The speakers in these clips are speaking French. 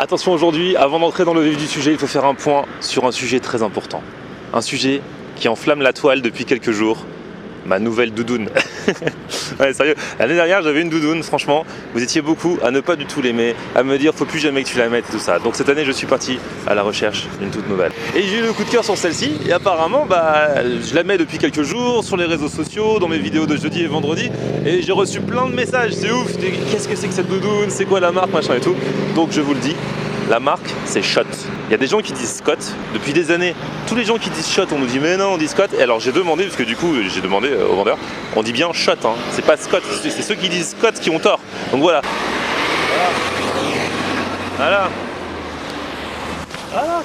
Attention aujourd'hui, avant d'entrer dans le vif du sujet, il faut faire un point sur un sujet très important. Un sujet qui enflamme la toile depuis quelques jours. Ma nouvelle doudoune. Ouais, sérieux. L'année dernière, j'avais une doudoune, franchement. Vous étiez beaucoup à ne pas du tout l'aimer, à me dire faut plus jamais que tu la mettes et tout ça. Donc cette année, je suis parti à la recherche d'une toute nouvelle. Et j'ai eu le coup de cœur sur celle-ci. Et apparemment, je la mets depuis quelques jours sur les réseaux sociaux, dans mes vidéos de jeudi et vendredi. Et j'ai reçu plein de messages. C'est ouf. Qu'est-ce que c'est que cette doudoune? C'est quoi la marque, machin et tout. Donc je vous le dis. La marque, c'est Schott. Il y a des gens qui disent Scott. Depuis des années, tous les gens qui disent Schott, on nous dit mais non, on dit Scott. Et alors j'ai demandé, parce que du coup, j'ai demandé au vendeur, on dit bien Schott, hein. C'est pas Scott. C'est ceux qui disent Scott qui ont tort. Donc voilà. Voilà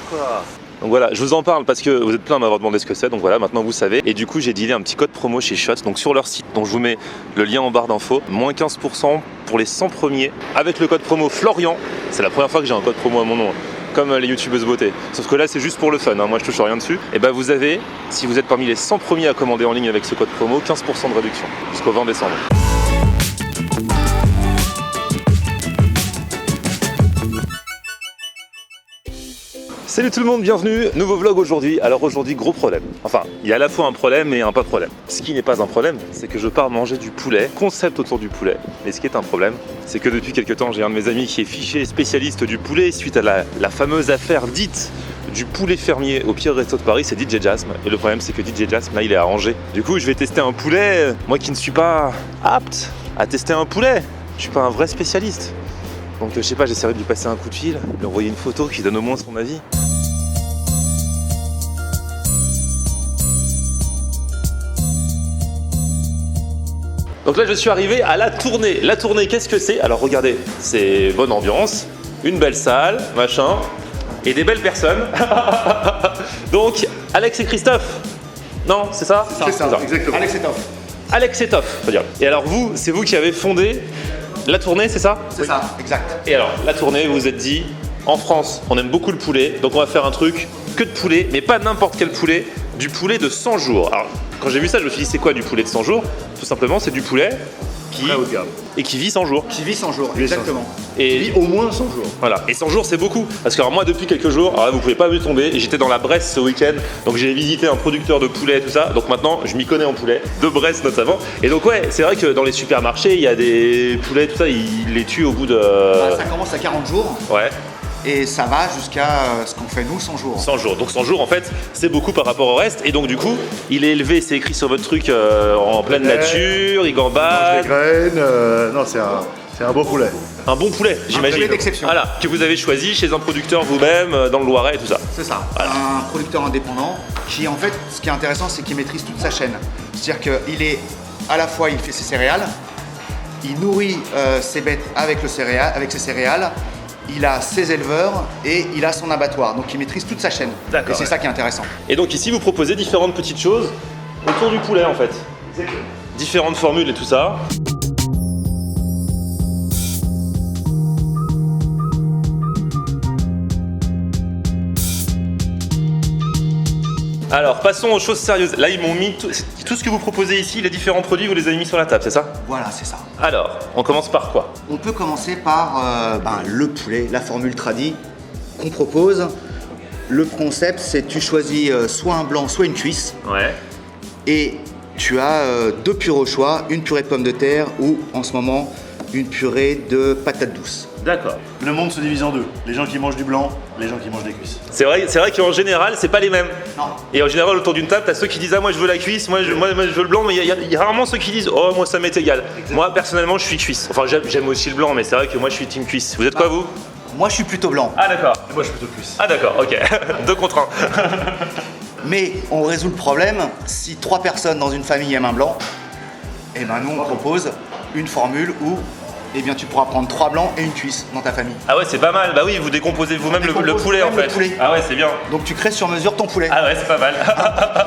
quoi. Donc voilà, je vous en parle parce que vous êtes plein à m'avoir demandé ce que c'est, donc voilà, maintenant vous savez. Et du coup, j'ai dealé un petit code promo chez Schott, donc sur leur site, dont je vous mets le lien en barre d'infos, moins 15% pour les 100 premiers, avec le code promo Florian. C'est la première fois que j'ai un code promo à mon nom, comme les youtubeuses beauté. Sauf que là, c'est juste pour le fun, hein. Moi je touche rien dessus. Et bah vous avez, si vous êtes parmi les 100 premiers à commander en ligne avec ce code promo, 15% de réduction jusqu'au 20 décembre. Salut tout le monde, bienvenue, nouveau vlog aujourd'hui. Alors aujourd'hui, gros problème. Enfin, il y a à la fois un problème et un pas de problème. Ce qui n'est pas un problème, c'est que je pars manger du poulet, concept autour du poulet. Mais ce qui est un problème, c'est que depuis quelques temps, j'ai un de mes amis qui est fiché spécialiste du poulet suite à la fameuse affaire dite du poulet fermier au Pierre Resto de Paris, c'est DJ Jasm. Et le problème, c'est que DJ Jasm, là, il est à Angers. Du coup, je vais tester un poulet, moi qui ne suis pas apte à tester un poulet. Je suis pas un vrai spécialiste. Donc je sais pas, j'essaierai de lui passer un coup de fil, lui envoyer une photo qui donne au moins son avis. Donc là je suis arrivé à la tournée. La tournée, qu'est-ce que c'est? Alors regardez, c'est bonne ambiance, une belle salle, machin, et des belles personnes. Donc Alex et Christophe. Non, c'est ça? C'est ça, exactement. Alex et Toff. Alex et Toff, faut dire. Et alors vous, c'est vous qui avez fondé la tournée, c'est ça? C'est ça, exact. Et alors, la tournée, vous vous êtes dit, en France, on aime beaucoup le poulet, donc on va faire un truc que de poulet, mais pas n'importe quel poulet, du poulet de 100 jours. Alors, quand j'ai vu ça, je me suis dit, c'est quoi du poulet de 100 jours? Tout simplement, c'est du poulet qui... Très haut de gamme. Et qui vit 100 jours. Qui vit 100 jours, exactement. Et qui vit au moins 100 jours. Voilà, et 100 jours c'est beaucoup. Parce que alors, moi depuis quelques jours, alors là, vous pouvez pas me tomber, j'étais dans la Bresse ce week-end, donc j'ai visité un producteur de poulet et tout ça, donc maintenant je m'y connais en poulet, de Bresse notamment. Et donc ouais, c'est vrai que dans les supermarchés, il y a des poulets, tout ça, ils les tuent au bout de... Ça commence à 40 jours. Ouais. Et ça va jusqu'à ce qu'on fait nous, 100 jours. 100 jours. Donc 100 jours en fait, c'est beaucoup par rapport au reste. Et donc du coup, il est élevé, c'est écrit sur votre truc en pleine nature, il gambade. Des graines, non c'est un beau poulet. Un bon poulet, j'imagine. poulet d'exception. Voilà, que vous avez choisi chez un producteur vous-même, dans le Loiret et tout ça. C'est ça, voilà. Un producteur indépendant qui en fait, ce qui est intéressant, c'est qu'il maîtrise toute sa chaîne. C'est-à-dire qu'il est, à la fois il fait ses céréales, il nourrit ses bêtes avec ses céréales, il a ses éleveurs et il a son abattoir. Donc il maîtrise toute sa chaîne. D'accord, et c'est ça qui est intéressant. Et donc ici, vous proposez différentes petites choses autour du poulet en fait. Différentes formules et tout ça. Alors, passons aux choses sérieuses. Là, ils m'ont mis tout ce que vous proposez ici, les différents produits, vous les avez mis sur la table, c'est ça? Voilà, c'est ça. Alors, on commence par quoi? On peut commencer par le poulet, la formule tradie qu'on propose. Le concept, c'est tu choisis soit un blanc, soit une cuisse. Ouais. Et tu as deux purées au choix, une purée de pommes de terre ou, en ce moment, une purée de patates douces. D'accord. Le monde se divise en deux. Les gens qui mangent du blanc, les gens qui mangent des cuisses. C'est vrai qu'en général, c'est pas les mêmes. Non. Et en général, autour d'une table, t'as ceux qui disent ah moi je veux la cuisse, moi je veux le blanc, mais il y a rarement ceux qui disent oh moi ça m'est égal. Exactement. Moi personnellement, je suis cuisse. Enfin j'aime aussi le blanc, mais c'est vrai que moi je suis team cuisse. Vous êtes quoi vous? Moi, je suis plutôt blanc. Ah d'accord. Et moi je suis plutôt cuisse. Ah d'accord, ok. 2 contre 1. Mais on résout le problème si 3 personnes dans une famille aiment un blanc. Et ben nous on propose une formule où tu pourras prendre 3 blancs et une cuisse dans ta famille. Ah ouais, c'est pas mal. Bah oui, vous décomposez vous-même le poulet en fait. Poulet. Ah ouais, c'est bien. Donc tu crées sur mesure ton poulet. Ah ouais, c'est pas mal.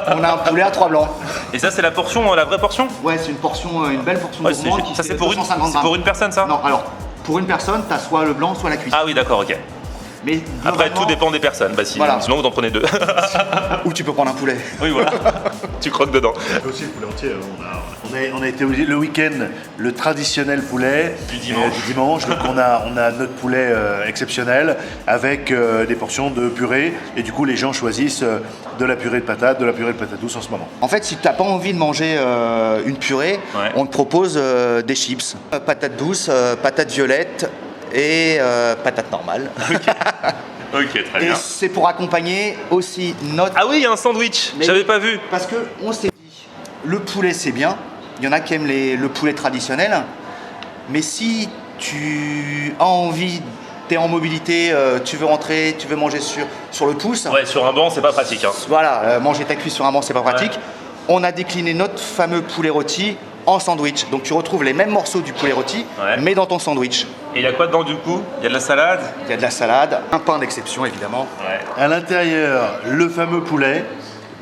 On a un poulet à 3 blancs. Et ça, c'est la portion, la vraie portion? Ouais, c'est une portion, une belle portion Ouais, gourmande ça c'est pour une personne ça? Non, alors pour une personne, t'as soit le blanc, soit la cuisse. Ah oui, d'accord, ok. Mais Après, tout globalement- dépend des personnes. Bah, Voilà. Sinon, vous en prenez 2. Ou tu peux prendre un poulet. Oui, voilà. Tu croques dedans. Aussi le poulet entier. On a été obligé le week-end, le traditionnel poulet Du dimanche. du dimanche. Donc on a notre poulet exceptionnel avec des portions de purée. Et du coup, les gens choisissent de la purée de patate douce en ce moment. En fait, si tu n'as pas envie de manger une purée, Ouais. on te propose des chips. Patate douce, patate violette et patate normale. Ok, très Et bien. c'est pour accompagner aussi notre... Ah oui, il y a un sandwich. Mais- J'avais pas vu. Parce qu'on s'est dit, le poulet c'est bien, il y en a qui aiment le poulet traditionnel, mais si tu as envie, tu es en mobilité, tu veux rentrer, tu veux manger sur le pouce, Ouais, sur un banc, c'est pas pratique. Hein. voilà, manger ta cuisse sur un banc c'est pas pratique, on a décliné notre fameux poulet rôti en sandwich. Donc tu retrouves les mêmes morceaux du poulet rôti, Ouais. mais dans ton sandwich. Et il y a quoi dedans du coup? Il y a de la salade? Il y a de la salade, un pain d'exception évidemment. Ouais. À l'intérieur, le fameux poulet,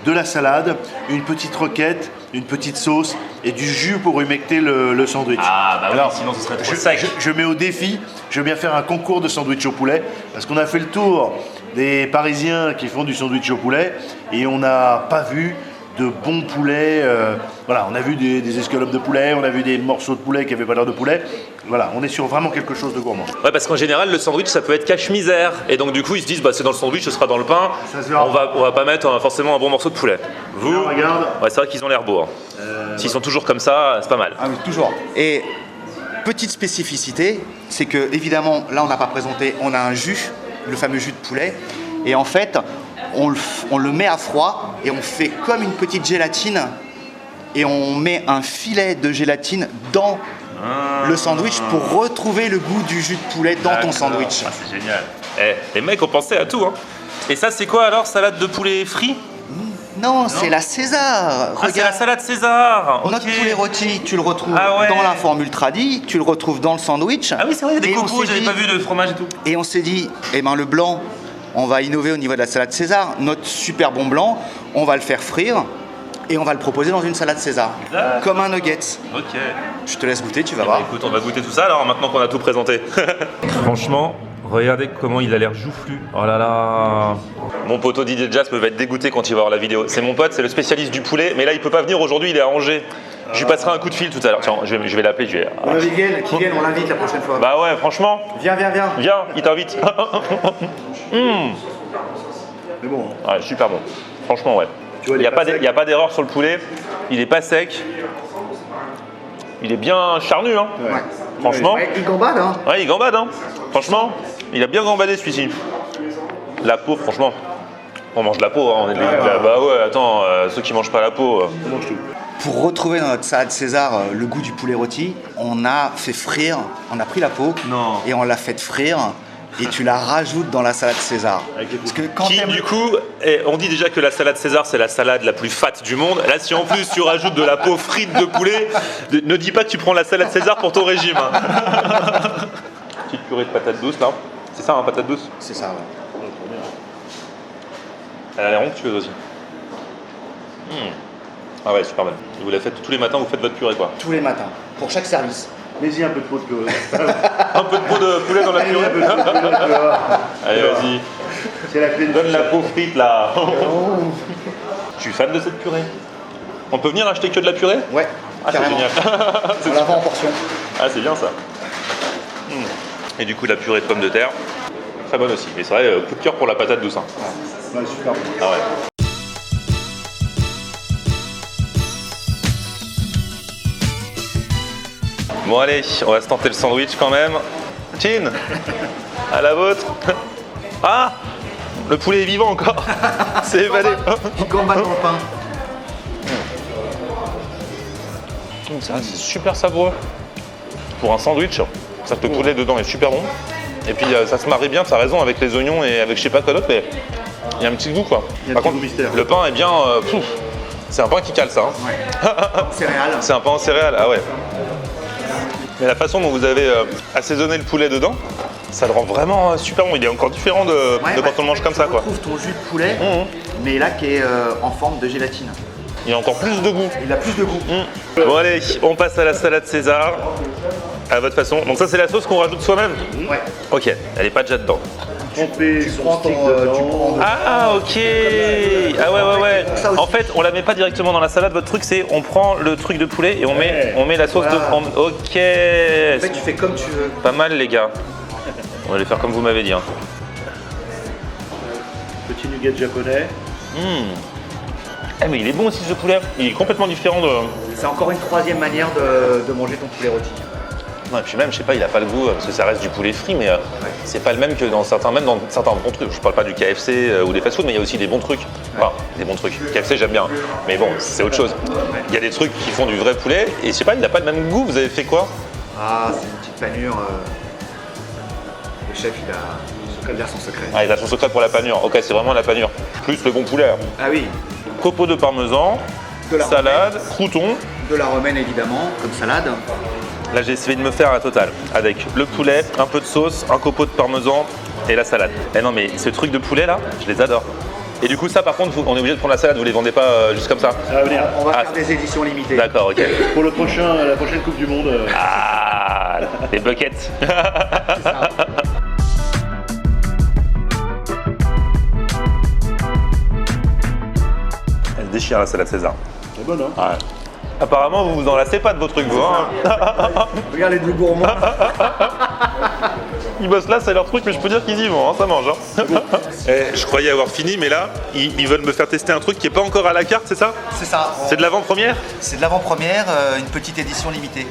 de la salade, une petite roquette, une petite sauce et du jus pour humecter le sandwich. Ah bah oui, Alors, sinon ce serait trop je, sec. je mets au défi, je veux bien faire un concours de sandwich au poulet parce qu'on a fait le tour des Parisiens qui font du sandwich au poulet et on n'a pas vu de bons poulets. Voilà, on a vu des escalopes de poulet, on a vu des morceaux de poulet qui n'avaient pas l'air de poulet. Voilà, on est sur vraiment quelque chose de gourmand. Ouais, parce qu'en général, le sandwich, ça peut être cache-misère. Et donc, du coup, ils se disent, bah, c'est dans le sandwich, ce sera dans le pain. Ça se verra. On va pas mettre forcément un bon morceau de poulet. Vous, Là, regarde. ouais, c'est vrai qu'ils ont l'air beaux. Hein. S'ils sont toujours comme ça, c'est pas mal. Ah oui, toujours. Et petite spécificité, c'est que évidemment, là on n'a pas présenté, on a un jus, le fameux jus de poulet, et en fait, on le met à froid et on fait comme une petite gélatine et on met un filet de gélatine dans le sandwich pour retrouver le goût du jus de poulet dans ton D'accord. sandwich. Ah, c'est génial. Eh, les mecs ont pensé à tout. Hein. Et ça, c'est quoi alors? Salade de poulet frit? Non, c'est la César. Ah, c'est la Regarde, salade César. Ok. notre poulet rôti, tu le retrouves Ah ouais. dans la formule tradi, tu le retrouves dans le sandwich. Ah oui, c'est vrai, il y a des Et on cocos, s'est j'avais dit- pas vu de fromage et tout. Et on s'est dit, eh ben le blanc, on va innover au niveau de la salade César. Notre super bon blanc, on va le faire frire et on va le proposer dans une salade César. D'accord. Comme un nuggets. Ok. Je te laisse goûter, tu vas Bah, voir. écoute, on va goûter tout ça alors maintenant qu'on a tout présenté. Franchement, regardez comment il a l'air joufflu. Oh là là. Mon poteau Didier Jasper va être dégoûté quand il va voir la vidéo. C'est mon pote, c'est le spécialiste du poulet, mais là il peut pas venir aujourd'hui, il est à Angers. Je lui passerai un coup de fil tout à l'heure. Tiens, je vais l'appeler, je vais. On invite qui viennent, on l'invite la prochaine fois. Bah ouais, franchement, Viens, viens, viens. viens, il t'invite. Mais bon, Ouais, super bon. Franchement, ouais. Tu vois, Il il est pas sec. n'y a pas d'erreur sur le poulet. Il est pas sec. Il est bien charnu, hein. Ouais. Franchement. Ouais, il gambade, hein. Ouais, il gambade, hein. Franchement, il a bien gambadé celui-ci. La peau, franchement. On mange de la peau, hein. On est bah ouais, attends, ceux qui mangent pas la peau. on mange tout. Pour retrouver dans notre salade César le goût du poulet rôti, on a fait frire, on a pris la peau Non. et on l'a fait frire et tu la rajoutes dans la salade César. Avec les Parce que quand Qui, t'aimes du coup, on dit déjà que la salade César, c'est la salade la plus fat du monde. Là, si en plus tu rajoutes de la peau frite de poulet, ne dis pas que tu prends la salade César pour ton régime. Hein. Petite purée de patate douce, là. C'est ça, hein, patate douce? c'est ça, ouais. Elle a l'air onctueuse aussi. Ah ouais, super bonne. Et vous la faites tous les matins, vous faites votre purée, quoi. Tous les matins, pour chaque service. Mets-y un peu de peau de purée. Un peu de peau de poulet dans la purée. Allez, vas-y. C'est la clé de Donne la peau frite, là. Je suis fan de cette purée. On peut venir acheter que de la purée? Ouais, Ah, c'est carrément. génial. On la vend en portion. Ah, c'est bien ça. Et du coup, la purée de pommes de terre, très bonne aussi. Et c'est vrai, coup de cœur pour la patate douce. Hein. Ouais, super bon. Ah ouais. Bon allez, on va se tenter le sandwich quand même. Chin, à la vôtre. Ah, le poulet est vivant encore. C'est évadé. Il gambade dans le pain. C'est super savoureux. Pour un sandwich, ça que le poulet dedans est super bon. Et puis ça se marie bien, ça a raison, avec les oignons et avec je sais pas quoi d'autre, mais il y a un petit goût quoi. Il y a un Par petit contre, goût mystère. le pain est bien. C'est un pain qui cale ça. Hein. Ouais. Céréales. C'est un pain en céréales, ah ouais. Mais la façon dont vous avez assaisonné le poulet dedans, ça le rend vraiment super bon. Il est encore différent de quand on le mange comme ça quoi. Tu retrouves ton jus de poulet, Mmh. mais là qui est en forme de gélatine. Il a encore plus de goût. Il a plus de goût. Bon allez, on passe à la salade César. À votre façon. Donc ça c'est la sauce qu'on rajoute soi-même. Ouais. Ok, elle est pas déjà dedans. tremper tu son prends stick ton, dedans. tu prends- Ah ok. Ah ouais. Ça aussi. En fait, on la met pas directement dans la salade. Votre truc, c'est on prend le truc de poulet et on met la sauce Voilà. de. Ok. En fait, tu fais comme tu veux. Pas mal les gars. On va les faire comme vous m'avez dit. Hein. Petit nougat japonais. Eh mais il est bon aussi ce poulet. Il est complètement différent de. C'est encore une troisième manière de manger ton poulet rôti. Ouais, puis même, je sais pas, il a pas le goût, parce que ça reste du poulet frit, mais c'est pas le même que dans certains bons trucs. Je parle pas du KFC ou des fast-food, mais il y a aussi des bons trucs. Enfin, des bons trucs. KFC, j'aime bien. Mais bon, c'est autre chose. Il y a des trucs qui font du vrai poulet, et je sais pas, il a pas le même goût. Vous avez fait quoi? Ah, c'est une petite panure. Le chef, il a son secret. Ah, il a son secret pour la panure. Ok, c'est vraiment la panure. Plus le bon poulet. Ah oui, Copeaux de parmesan, de la salade, croûton. de la romaine évidemment, comme salade. Là, j'ai essayé de me faire un total avec le poulet, un peu de sauce, un copeau de parmesan et la salade. Eh non, mais ce truc de poulet là, je les adore. Et du coup, ça par contre, on est obligé de prendre la salade, vous les vendez pas juste comme ça? Ça va venir. On va Ah. faire des éditions limitées. D'accord, ok. Pour la prochaine Coupe du Monde. Ah, les buckets. Elle déchire la salade César. C'est bon, hein? Ouais. Apparemment, vous vous en lassez pas de vos trucs, vous. Hein. Regarde les deux gourmands. Ils bossent là, c'est leur truc, mais je peux dire qu'ils y vont, hein, ça mange. Hein. Je croyais avoir fini, mais là, ils veulent me faire tester un truc qui n'est pas encore à la carte, c'est ça? C'est ça. C'est de l'avant-première? C'est de l'avant-première, une petite édition limitée.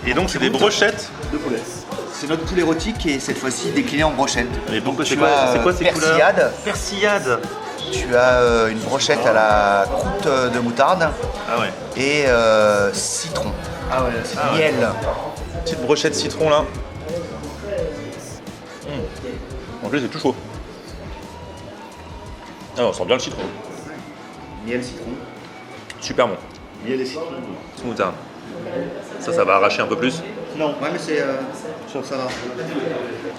Et donc, c'est des brochettes. De poulet. C'est notre poulet rôti qui est cette fois-ci décliné en brochette. Mais pourquoi Donc, c'est tu quoi, as, c'est quoi ces couleurs? persillade. Persillade. Tu as une brochette à la croûte de moutarde Ah ouais. et citron, Ah ouais, c'est miel. Petite brochette citron là. En plus, c'est tout chaud. Ah, on sent bien le citron. Miel, citron. Super bon. miel et citron. Moutarde. Ça va arracher un peu plus. Non. Ouais, mais c'est ça va.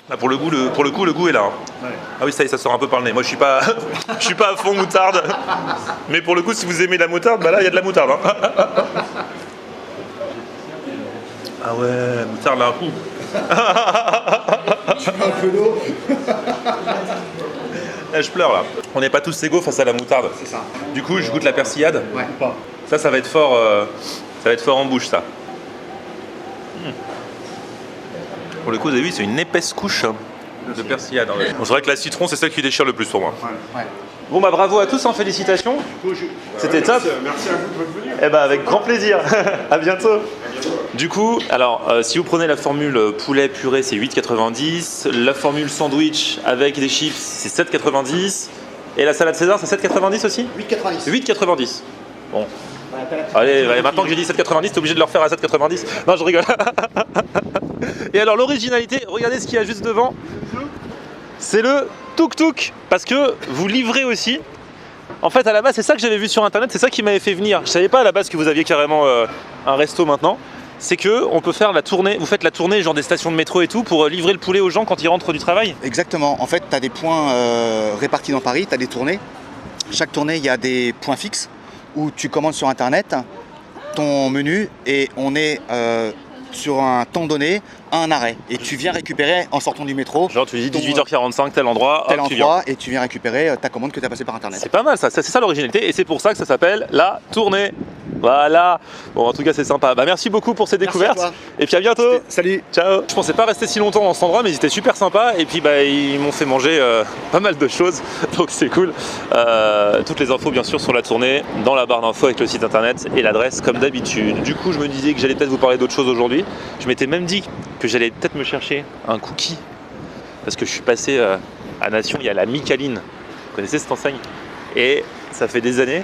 Là, pour le coup, le goût est là. Hein. Ouais. Ah oui, ça y est, ça sort un peu par le nez. Moi, je suis pas, je suis pas à fond moutarde. Mais pour le coup, si vous aimez la moutarde, bah là, il y a de la moutarde. Hein. Ah ouais, moutarde là un coup. Un peu d'eau. Eh, je pleure là. On n'est pas tous égaux face à la moutarde. C'est ça. Du coup, je goûte la persillade. Ouais. Pas. Ça va être fort. Ça va être fort en bouche, ça. Pour le coup, vous avez vu, c'est une épaisse couche de persillade. Bon, c'est vrai que la citron, c'est celle qui déchire le plus pour moi. Ouais. Bon, bah bravo à tous, hein, félicitations. C'était top. Merci à vous de votre venue. Eh ben, avec grand plaisir. À bientôt. Du coup, alors, si vous prenez la formule poulet purée, c'est 8,90. La formule sandwich avec des chips, c'est 7,90. Et la salade César, c'est 7,90 aussi? 8,90. 8,90. Bon. Allez, maintenant que j'ai dit 7,90, t'es obligé de le refaire à 7,90. Non, je rigole. Et alors, l'originalité, regardez ce qu'il y a juste devant. C'est le tuk-tuk. Parce que vous livrez aussi. En fait, à la base, c'est ça que j'avais vu sur internet, c'est ça qui m'avait fait venir. Je savais pas à la base que vous aviez carrément un resto maintenant. C'est que on peut faire la tournée, vous faites la tournée genre des stations de métro et tout pour livrer le poulet aux gens quand ils rentrent du travail. Exactement. En fait, tu as des points répartis dans Paris, tu as des tournées. Chaque tournée, il y a des points fixes où tu commandes sur internet ton menu et on est sur un temps donné à un arrêt. Et tu viens récupérer en sortant du métro. Genre tu dis ton, 18h45 tel endroit, tel hop, tu viens. endroit et tu viens récupérer ta commande que tu as passée par internet. C'est pas mal ça, c'est ça l'originalité et c'est pour ça que ça s'appelle la tournée. Voilà. Bon, en tout cas, c'est sympa. Bah, merci beaucoup pour ces découvertes. toi. Et puis à bientôt. Salut. Ciao. Je pensais pas rester si longtemps dans cet endroit, mais ils étaient super sympas. Et puis bah, ils m'ont fait manger pas mal de choses, donc c'est cool. Toutes les infos bien sûr sur la tournée dans la barre d'infos avec le site internet et l'adresse comme d'habitude. Du coup, je me disais que j'allais peut-être vous parler d'autre chose aujourd'hui. Je m'étais même dit que j'allais peut-être me chercher un cookie parce que je suis passé à Nation. Il y a la Micaline. Vous connaissez cette enseigne? Et ça fait des années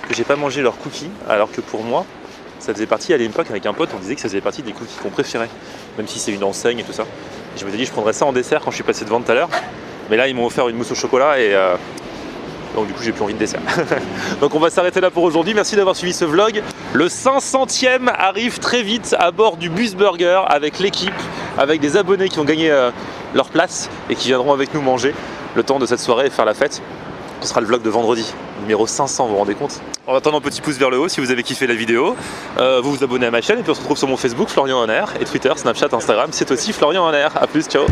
que j'ai pas mangé leurs cookies, alors que pour moi, ça faisait partie, à l'époque, avec un pote, on disait que ça faisait partie des cookies qu'on préférait, même si c'est une enseigne et tout ça. Et je me suis dit, je prendrais ça en dessert quand je suis passé devant tout à l'heure, mais là, ils m'ont offert une mousse au chocolat et donc du coup, j'ai plus envie de dessert. Donc on va s'arrêter là pour aujourd'hui, merci d'avoir suivi ce vlog. Le 500e arrive très vite à bord du Bus Burger avec l'équipe, avec des abonnés qui ont gagné leur place et qui viendront avec nous manger le temps de cette soirée et faire la fête. Ce sera le vlog de vendredi, numéro 500, vous vous rendez compte? En attendant, petit pouce vers le haut si vous avez kiffé la vidéo. Vous vous abonnez à ma chaîne et puis on se retrouve sur mon Facebook, Florian Honner, et Twitter, Snapchat, Instagram, c'est aussi Florian Honner. A plus, ciao!